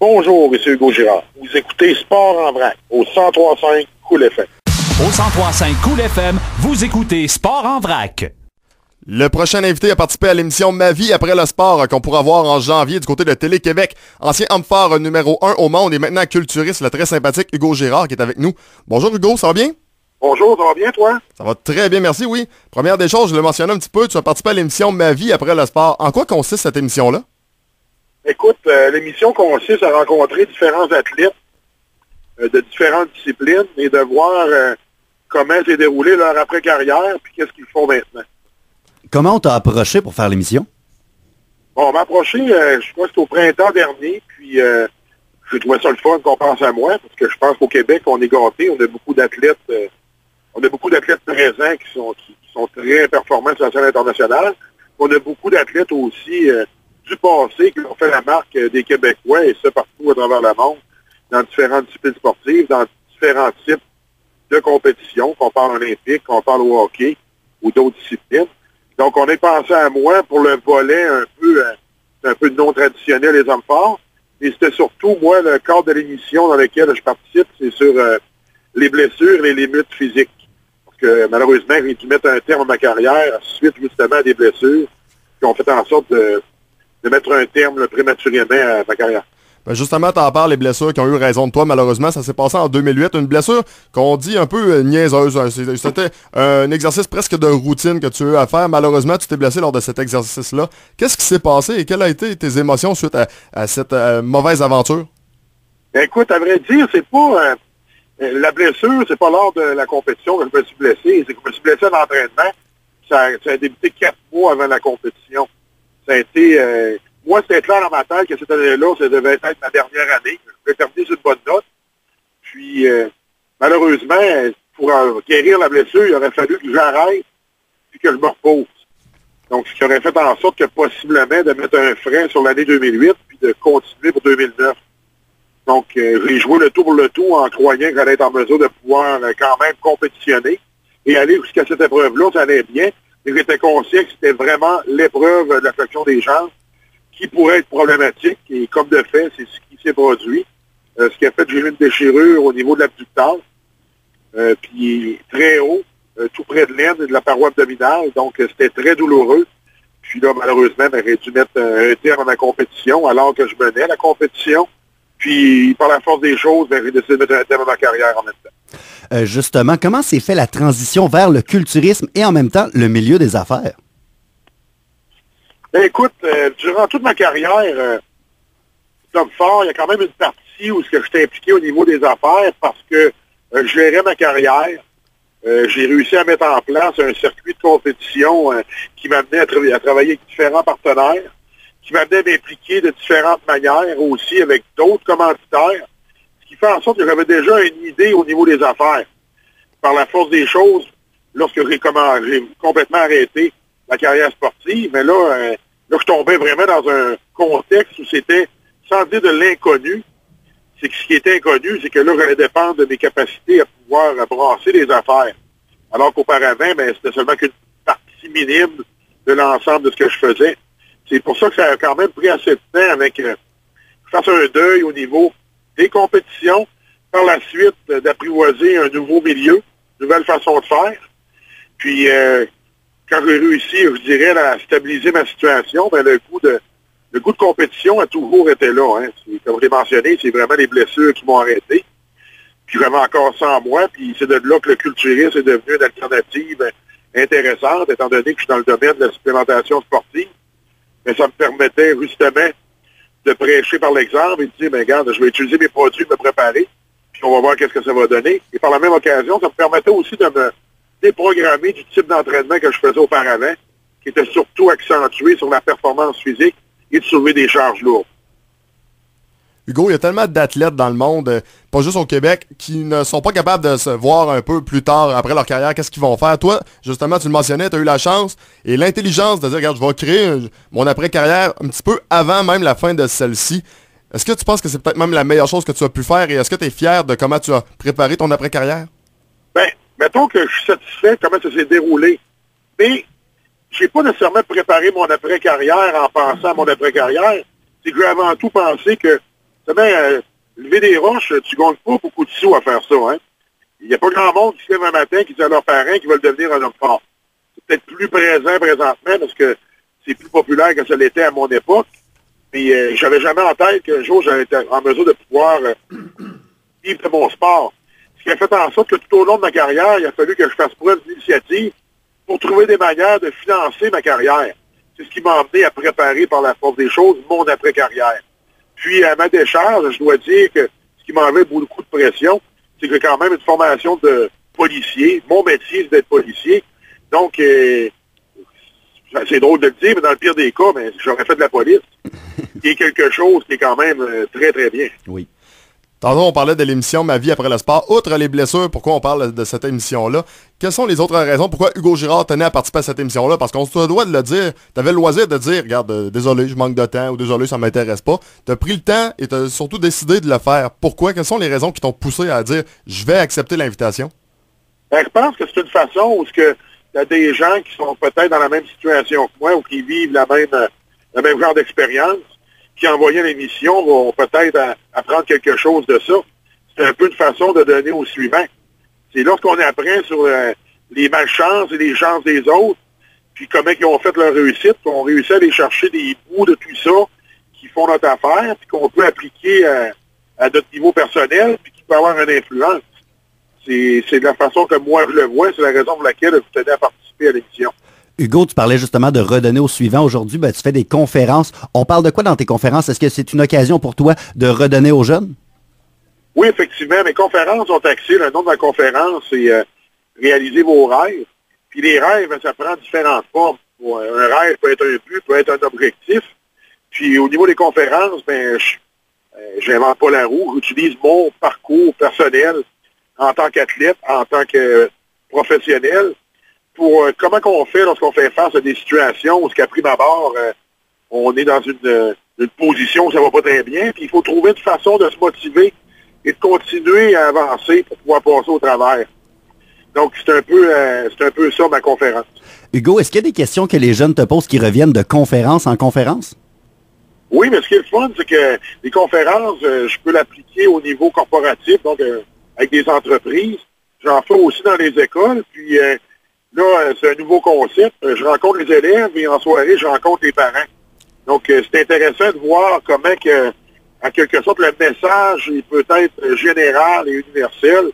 Bonjour, ici Hugo Girard. Vous écoutez Sport en vrac au 103.5 Cool FM. Au 103.5 Cool FM, vous écoutez Sport en vrac. Le prochain invité a participé à l'émission Ma vie après le sport qu'on pourra voir en janvier du côté de Télé-Québec. Ancien homme fort numéro 1 au monde et maintenant culturiste, le très sympathique Hugo Girard qui est avec nous. Bonjour Hugo, ça va bien? Bonjour, ça va bien toi? Ça va très bien, merci, oui. Première des choses, je le mentionnais un petit peu, tu as participé à l'émission Ma vie après le sport. En quoi consiste cette émission-là? Écoute, l'émission consiste à rencontrer différents athlètes de différentes disciplines et de voir comment s'est déroulé leur après-carrière puis qu'est-ce qu'ils font maintenant. Comment on t'a approché pour faire l'émission? Bon, on m'a approché, je crois que c'était au printemps dernier, puis je trouvais ça le fun qu'on pense à moi, parce que je pense qu'au Québec, on est gâtés, on a beaucoup d'athlètes présents qui sont très performants sur la scène internationale. On a beaucoup d'athlètes aussi du passé qui ont fait la marque des Québécois, et ça partout à travers le monde, dans différentes disciplines sportives, dans différents types de compétitions, qu'on parle olympique, qu'on parle au hockey ou d'autres disciplines. Donc, on est pensé à moi pour le volet un peu non traditionnel des hommes forts. Et c'était surtout, moi, le cadre de l'émission dans lequel je participe, c'est sur les blessures et les limites physiques. Parce que, malheureusement, j'ai dû mettre un terme à ma carrière suite, justement, à des blessures qui ont fait en sorte de mettre un terme prématurément à ma carrière. Ben justement, t'en parles, les blessures qui ont eu raison de toi, malheureusement, ça s'est passé en 2008. Une blessure qu'on dit un peu niaiseuse. C'était un exercice presque de routine que tu as eu à faire. Malheureusement, tu t'es blessé lors de cet exercice-là. Qu'est-ce qui s'est passé et quelles ont été tes émotions suite à cette mauvaise aventure? Écoute, à vrai dire, c'est pas... la blessure, c'est pas lors de la compétition que je me suis blessé. C'est que je me suis blessé en entraînement. Ça a débuté 4 mois avant la compétition. Ça a été... moi, c'était clair dans ma tête que cette année-là, ça devait être ma dernière année. Je voulais terminer sur une bonne note. Puis, malheureusement, pour guérir la blessure, il aurait fallu que j'arrête et que je me repose. Donc, ce qui aurait fait en sorte que possiblement de mettre un frein sur l'année 2008 puis de continuer pour 2009. Donc, j'ai joué le tout pour le tout en croyant que j'allais être en mesure de pouvoir quand même compétitionner et aller jusqu'à cette épreuve-là, ça allait bien. Mais j'étais conscient que c'était vraiment l'épreuve de la flexion des jambes qui pourrait être problématique. Et comme de fait, c'est ce qui s'est produit. Ce qui a fait que j'ai eu une déchirure au niveau de l'abducteur, puis très haut, tout près de l'aine et de la paroi abdominale. Donc, c'était très douloureux. Puis là, malheureusement, j'ai dû mettre un terme à ma compétition alors que je menais la compétition. Puis, par la force des choses, j'ai décidé de mettre un terme à ma carrière en même temps. Justement, comment s'est fait la transition vers le culturisme et en même temps le milieu des affaires? Ben, écoute, durant toute ma carrière, d'homme fort, il y a quand même une partie où j'étais impliqué au niveau des affaires parce que je gérais ma carrière. J'ai réussi à mettre en place un circuit de compétition qui m'amenait à travailler avec différents partenaires, qui m'amenait à m'impliquer de différentes manières aussi avec d'autres commanditaires, ce qui fait en sorte que j'avais déjà une idée au niveau des affaires. Par la force des choses, lorsque j'ai complètement arrêté ma carrière sportive, mais là, je tombais vraiment dans un contexte où c'était, sans dire de l'inconnu, c'est que ce qui était inconnu, c'est que là, j'allais dépendre de mes capacités à pouvoir brasser les affaires. Alors qu'auparavant, c'était seulement qu'une partie minime de l'ensemble de ce que je faisais. C'est pour ça que ça a quand même pris assez de temps avec je fasse un deuil au niveau des compétitions, par la suite d'apprivoiser un nouveau milieu, une nouvelle façon de faire. Puis, quand j'ai réussi, je dirais, à stabiliser ma situation, le goût de compétition a toujours été là. Hein. Comme je l'ai mentionné, c'est vraiment les blessures qui m'ont arrêté. Puis j'avais encore ça en moi, puis c'est de là que le culturisme est devenu une alternative intéressante, étant donné que je suis dans le domaine de la supplémentation sportive. Mais ça me permettait justement de prêcher par l'exemple et de dire, regarde, je vais utiliser mes produits, me préparer, puis on va voir qu'est-ce que ça va donner. Et par la même occasion, ça me permettait aussi de me déprogrammer du type d'entraînement que je faisais auparavant, qui était surtout accentué sur la performance physique et de soulever des charges lourdes. Hugo, il y a tellement d'athlètes dans le monde, pas juste au Québec, qui ne sont pas capables de se voir un peu plus tard, après leur carrière, qu'est-ce qu'ils vont faire. Toi, justement, tu le mentionnais, tu as eu la chance et l'intelligence de dire, regarde, je vais créer mon après-carrière un petit peu avant même la fin de celle-ci. Est-ce que tu penses que c'est peut-être même la meilleure chose que tu as pu faire et est-ce que tu es fier de comment tu as préparé ton après-carrière? Ben, mettons que je suis satisfait de comment ça s'est déroulé. Mais, j'ai pas nécessairement préparé mon après-carrière en pensant à mon après-carrière. C'est que j'ai avant tout pensé que Lever des roches, tu gagnes pas beaucoup de sous à faire ça, hein. Il n'y a pas grand monde qui se lève un matin qui dit à leurs parents qu'ils veulent devenir un homme fort. C'est peut-être plus présent présentement parce que c'est plus populaire que ça l'était à mon époque. Mais j'avais jamais en tête qu'un jour j'allais être en mesure de pouvoir vivre de mon sport. Ce qui a fait en sorte que tout au long de ma carrière, il a fallu que je fasse preuve d'initiative pour trouver des manières de financer ma carrière. C'est ce qui m'a amené à préparer par la force des choses mon après-carrière. Puis à ma décharge, je dois dire que ce qui m'enlevait beaucoup de pression, c'est que j'ai quand même une formation de policier. Mon métier, c'est d'être policier. Donc, c'est drôle de le dire, mais dans le pire des cas, j'aurais fait de la police. Qui est quelque chose qui est quand même très, très bien. Oui. Tantôt, on parlait de l'émission Ma vie après le sport. Outre les blessures, pourquoi on parle de cette émission-là? Quelles sont les autres raisons pourquoi Hugo Girard tenait à participer à cette émission-là? Parce qu'on se doit de le dire. Tu avais le loisir de dire, regarde, désolé, je manque de temps, ou désolé, ça m'intéresse pas. Tu as pris le temps et tu as surtout décidé de le faire. Pourquoi? Quelles sont les raisons qui t'ont poussé à dire, je vais accepter l'invitation? Je pense que c'est une façon où il y a des gens qui sont peut-être dans la même situation que moi ou qui vivent le même genre d'expérience, qui en voyant l'émission vont peut-être apprendre quelque chose de ça. C'est un peu une façon de donner au suivant. C'est lorsqu'on apprend sur les malchances et les chances des autres, puis comment ils ont fait leur réussite, qu'on réussit à aller chercher des bouts de tout ça qui font notre affaire, puis qu'on peut appliquer à notre niveau personnel, puis qui peut avoir une influence. C'est de la façon que moi je le vois, c'est la raison pour laquelle je tenais à participer à l'émission. Hugo, tu parlais justement de redonner au suivant. Aujourd'hui, tu fais des conférences. On parle de quoi dans tes conférences? Est-ce que c'est une occasion pour toi de redonner aux jeunes? Oui, effectivement. Mes conférences sont axées. Le nom de ma conférence, c'est réaliser vos rêves. Puis les rêves, ça prend différentes formes. Un rêve peut être un but, peut être un objectif. Puis au niveau des conférences, j'invente pas la roue. J'utilise mon parcours personnel en tant qu'athlète, en tant que professionnel, pour comment qu'on fait lorsqu'on fait face à des situations où, ce qu'à prime abord, on est dans une position où ça va pas très bien, puis il faut trouver une façon de se motiver et de continuer à avancer pour pouvoir passer au travers. Donc, c'est un peu ça, ma conférence. Hugo, est-ce qu'il y a des questions que les jeunes te posent qui reviennent de conférence en conférence? Oui, mais ce qui est le fun, c'est que les conférences, je peux l'appliquer au niveau corporatif, donc avec des entreprises. J'en fais aussi dans les écoles, puis là, c'est un nouveau concept. Je rencontre les élèves et en soirée, je rencontre les parents. Donc, c'est intéressant de voir comment que, en quelque sorte, le message est peut-être général et universel,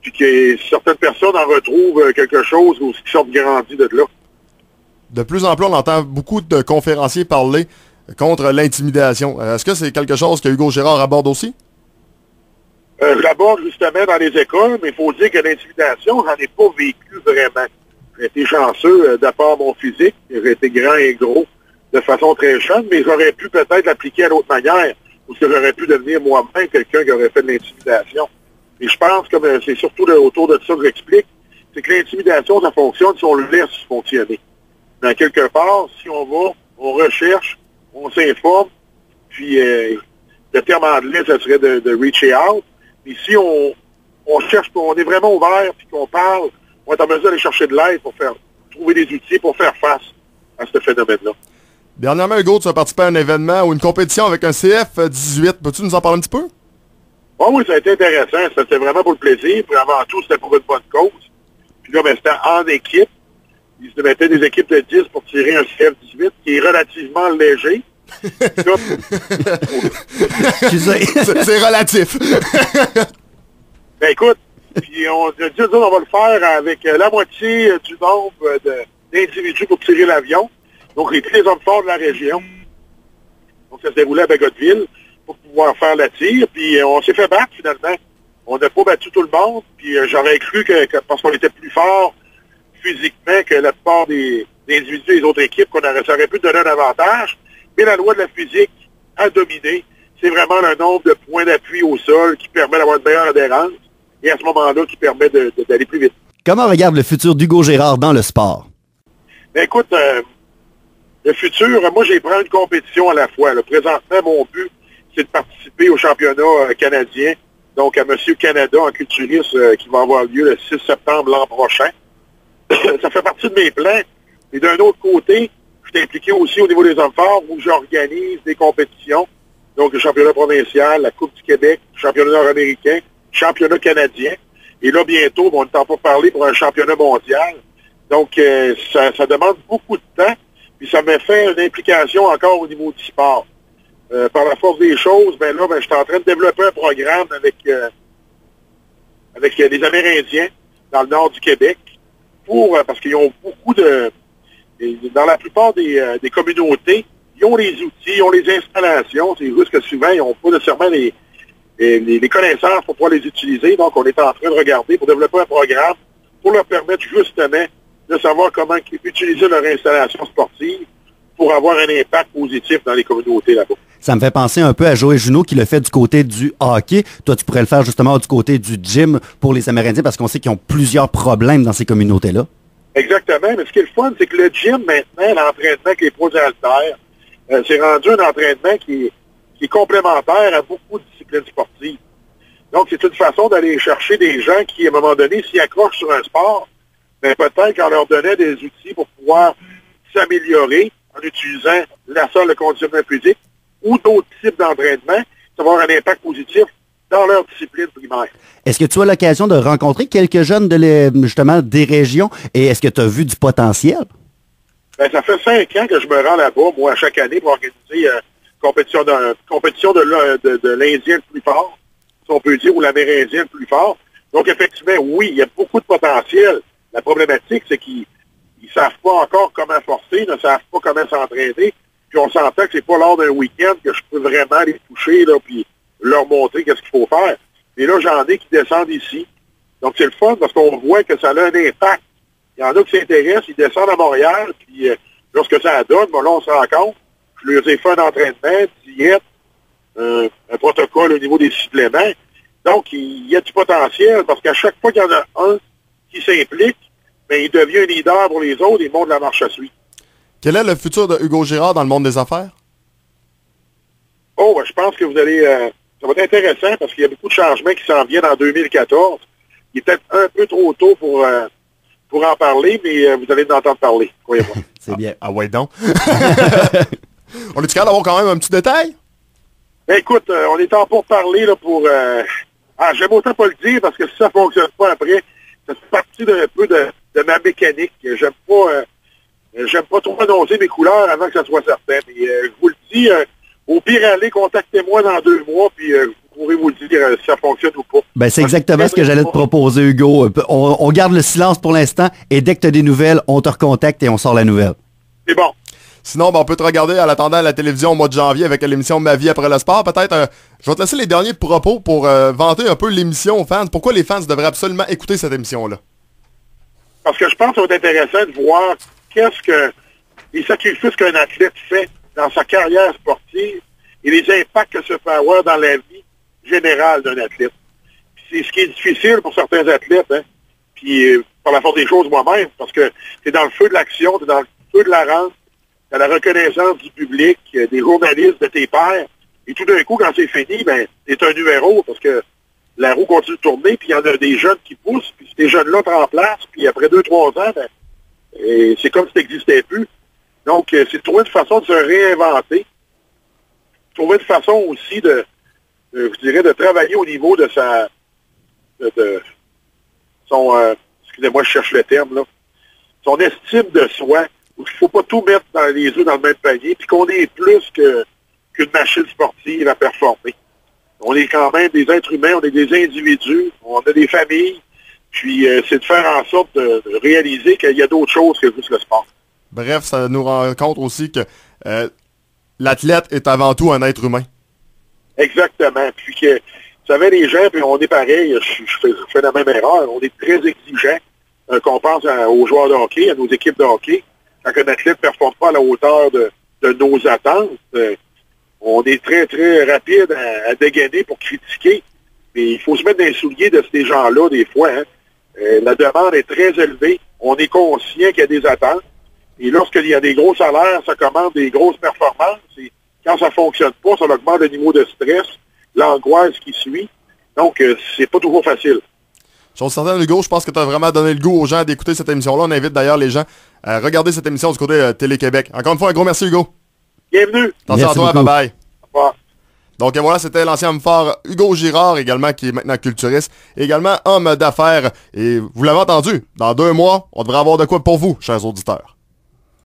puis que certaines personnes en retrouvent quelque chose ou qui sortent grandis de là. De plus en plus, on entend beaucoup de conférenciers parler contre l'intimidation. Est-ce que c'est quelque chose que Hugo Girard aborde aussi? Je l'aborde justement dans les écoles, mais il faut dire que l'intimidation, j'en ai pas vécu vraiment. J'ai été chanceux de par mon physique. J'ai été grand et gros de façon très jeune, mais j'aurais pu peut-être l'appliquer à l'autre manière, ou que j'aurais pu devenir moi-même quelqu'un qui aurait fait de l'intimidation. Et je pense que c'est surtout autour de ça que j'explique, c'est que l'intimidation, ça fonctionne si on le laisse fonctionner. Mais quelque part, si on va, on recherche, on s'informe, puis le terme anglais, ça serait de reach out. Mais si on cherche, on est vraiment ouvert, puis qu'on parle, on est en mesure d'aller chercher de l'aide pour trouver des outils pour faire face à ce phénomène-là. Dernièrement, Hugo, tu as participé à un événement ou une compétition avec un CF-18. Peux-tu nous en parler un petit peu? Oh, oui, ça a été intéressant. C'était vraiment pour le plaisir. Puis avant tout, c'était pour une bonne cause. Puis là, c'était en équipe. Ils se mettaient des équipes de 10 pour tirer un CF-18 qui est relativement léger. Excusez. C'est relatif. Ben écoute, puis on a dit, on va le faire avec la moitié du nombre d'individus pour tirer l'avion. Donc, j'ai pris les hommes forts de la région. Donc, ça se déroulait à Bagotville pour pouvoir faire la tire. Puis, on s'est fait battre, finalement. On n'a pas battu tout le monde. Puis, j'aurais cru que parce qu'on était plus fort physiquement que la plupart des individus des autres équipes, ça aurait pu donner un avantage. Mais la loi de la physique a dominé. C'est vraiment le nombre de points d'appui au sol qui permet d'avoir une meilleure adhérence. Et à ce moment-là, qui permet d'aller plus vite. Comment regarde le futur d'Hugo Girard dans le sport? Ben, écoute, le futur, moi, j'ai pris une compétition à la fois. Là. Présentement, mon but, c'est de participer au championnat canadien, donc à Monsieur Canada en culturiste, qui va avoir lieu le 6 septembre l'an prochain. Ça fait partie de mes plans. Et d'un autre côté, je suis impliqué aussi au niveau des hommes forts, où j'organise des compétitions. Donc, le championnat provincial, la Coupe du Québec, le championnat nord-américain, le championnat canadien. Et là, bientôt, on ne t'en pas parler pour un championnat mondial. Donc, ça demande beaucoup de temps. Puis ça me fait une implication encore au niveau du sport. Par la force des choses, je suis en train de développer un programme avec les Amérindiens dans le nord du Québec parce qu'ils ont beaucoup dans la plupart des communautés, ils ont les outils, ils ont les installations. C'est juste que souvent, ils n'ont pas nécessairement les connaissances pour pouvoir les utiliser. Donc, on est en train de regarder pour développer un programme pour leur permettre justement de savoir comment utiliser leur installation sportive pour avoir un impact positif dans les communautés là-bas. Ça me fait penser un peu à Joël Junot qui le fait du côté du hockey. Toi, tu pourrais le faire justement du côté du gym pour les Amérindiens parce qu'on sait qu'ils ont plusieurs problèmes dans ces communautés-là. Exactement. Mais ce qui est le fun, c'est que le gym, maintenant, l'entraînement avec les pros haltères, c'est rendu un entraînement qui est complémentaire à beaucoup de disciplines sportives. Donc, c'est une façon d'aller chercher des gens qui, à un moment donné, s'y accrochent sur un sport, mais peut-être qu'on leur donnait des outils pour pouvoir s'améliorer en utilisant la salle de conditionnement physique ou d'autres types d'entraînement, ça va avoir un impact positif dans leur discipline primaire. Est-ce que tu as l'occasion de rencontrer quelques jeunes justement des régions et est-ce que tu as vu du potentiel? Ça fait 5 ans que je me rends là-bas, moi, chaque année, pour organiser compétition de l'Indien le plus fort, si on peut dire, ou l'Amérindien le plus fort. Donc, effectivement, oui, il y a beaucoup de potentiel. La problématique, c'est qu'ils ne savent pas encore comment forcer, ne savent pas comment s'entraîner. Puis on s'entend que c'est pas lors d'un week-end que je peux vraiment les toucher, là, puis leur montrer qu'est-ce qu'il faut faire. Mais là, j'en ai qui descendent ici. Donc, c'est le fun parce qu'on voit que ça a un impact. Il y en a qui s'intéressent, ils descendent à Montréal, puis lorsque ça donne, là, on se rend compte. Je leur ai fait un entraînement, diète, un protocole au niveau des suppléments. Donc, il y a du potentiel parce qu'à chaque fois qu'il y en a un qui s'implique, il devient un leader pour les autres et il monte la marche à suivre. Quel est le futur de Hugo Girard dans le monde des affaires? Je pense que vous allez... ça va être intéressant parce qu'il y a beaucoup de changements qui s'en viennent en 2014. Il est peut-être un peu trop tôt pour en parler, mais vous allez en entendre parler, croyez-moi. C'est bien. Ah ouais donc. On est-tu capable d'avoir quand même un petit détail? Écoute, on est en pour parler là, pour... j'aime autant pas le dire parce que si ça ne fonctionne pas après, ça fait partie d'un peu de ma mécanique. J'aime pas trop annoncer mes couleurs avant que ça soit certain. Mais je vous le dis, au pire, allez, contactez-moi dans 2 mois, puis vous pourrez vous le dire si ça fonctionne ou pas. C'est exactement ce que j'allais te proposer, Hugo. On garde le silence pour l'instant, et dès que tu as des nouvelles, on te recontacte et on sort la nouvelle. C'est bon. Sinon, on peut te regarder en attendant à la télévision au mois de janvier avec l'émission Ma vie après le sport. Peut-être, je vais te laisser les derniers propos pour vanter un peu l'émission aux fans. Pourquoi les fans devraient absolument écouter cette émission-là? Parce que je pense que ça va être intéressant de voir les sacrifices qu'un athlète fait dans sa carrière sportive et les impacts que ça peut avoir dans la vie générale d'un athlète. C'est ce qui est difficile pour certains athlètes, hein. Puis par la force des choses moi-même, parce que t'es dans le feu de l'action, t'es dans le feu de la rente, t'as la reconnaissance du public, des journalistes, de tes pairs, et tout d'un coup, quand c'est fini, t'es un numéro, parce que la roue continue de tourner, puis il y en a des jeunes qui poussent, puis ces jeunes-là te remplacent, puis après 2-3 ans, c'est comme si tu n'existais plus. Donc, c'est de trouver une façon de se réinventer, trouver une façon aussi je dirais, de travailler au niveau de son, excusez-moi, je cherche le terme, là, son estime de soi, où il ne faut pas tout mettre dans les œufs dans le même panier, puis qu'on est plus qu'une machine sportive à performer. On est quand même des êtres humains, on est des individus, on a des familles, puis c'est de faire en sorte de réaliser qu'il y a d'autres choses que juste le sport. Bref, ça nous rend compte aussi que l'athlète est avant tout un être humain. Exactement. Puis que, vous savez, les gens, puis on est pareil, je fais la même erreur, on est très exigeant qu'on pense aux joueurs de hockey, à nos équipes de hockey. Quand un athlète ne performe pas à la hauteur de nos attentes, on est très, très rapide à dégainer pour critiquer. Mais il faut se mettre dans les souliers de ces gens-là, des fois. Hein. La demande est très élevée. On est conscient qu'il y a des attentes. Et lorsqu'il y a des gros salaires, ça commande des grosses performances. Et quand ça ne fonctionne pas, ça augmente le niveau de stress, l'angoisse qui suit. Donc, c'est pas toujours facile. Chose certaine, Hugo, je pense que tu as vraiment donné le goût aux gens d'écouter cette émission-là. On invite d'ailleurs les gens à regarder cette émission du côté Télé-Québec. Encore une fois, un gros merci, Hugo. Bienvenue. Attention à toi, bye-bye. Au revoir. Donc voilà, c'était l'ancien homme fort Hugo Girard, également, qui est maintenant culturiste, également homme d'affaires. Et vous l'avez entendu, dans 2 mois, on devrait avoir de quoi pour vous, chers auditeurs.